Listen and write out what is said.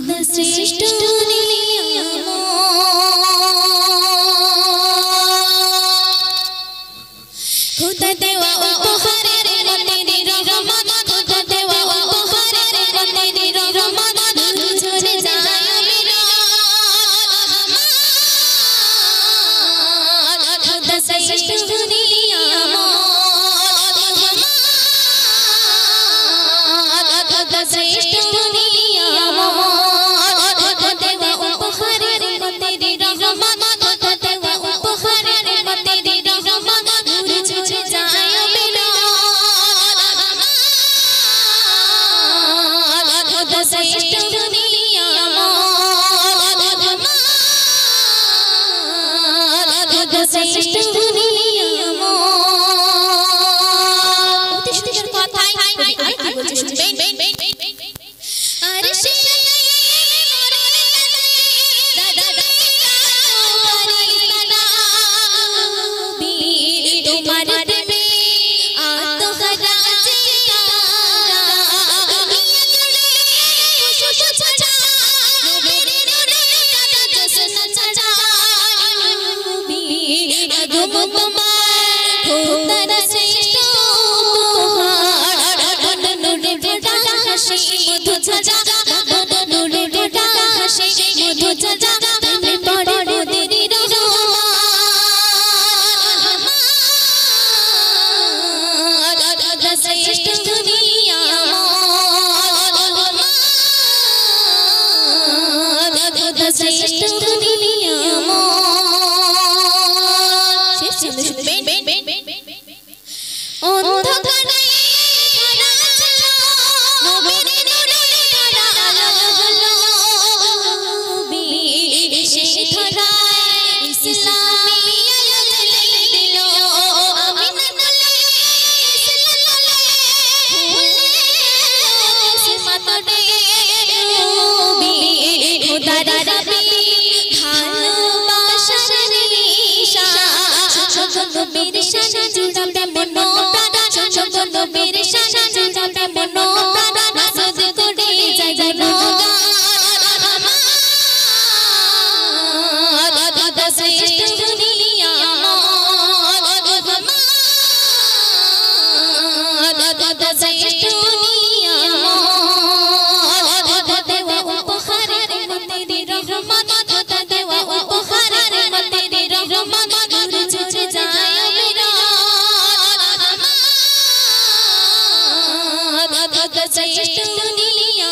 खुदा श्रेष्ठ खुदा देवा उपहार तेरी रहमत खुदा देवा उपहार तेरी रहमत झरे जाए मेरा खुदा श्रेष्ठ दुनिया खुदा श्रेष्ठ दुनिया खुदा देवा उपहार तेरी रहमत खुदा देवा उपहार तेरी रहमत झरे जाए मेरा खुदा श्रेष्ठ दुनिया खुदा श्रेष्ठ दुनिया অতি সুন্দর কথাই আর কি বলছে শুনবেন আরে সে তোমার প্রেমে আত্মহারা श्रेष्ठ दुनिया खुदा श्रेष्ठ दुनिया অন্ধকারে ধরা ছিল নবীর নূরে ধরা হলো নবী শেষ ধরায় ইসলামী আলো জ্বলে দিল আমিনা বলে ইসলাম বলে সিমাতরে নবী খোদার নবী ভালোবাসার নিশা নবীর শানে জুড়াবে মন প্রাণ নবীর শানে জুড়াবে মন প্রাণ নাসদ করে যায় খুদা শ্রেষ্ঠ দুনিয়া খুদা শ্রেষ্ঠ দুনিয়া খুদা দেওয়া উপহার তেরি রহমত খুদা দেওয়া উপহার তেরি রহমত ঝরে যায় মেরা खुदा श्रेष्ठ दुनिया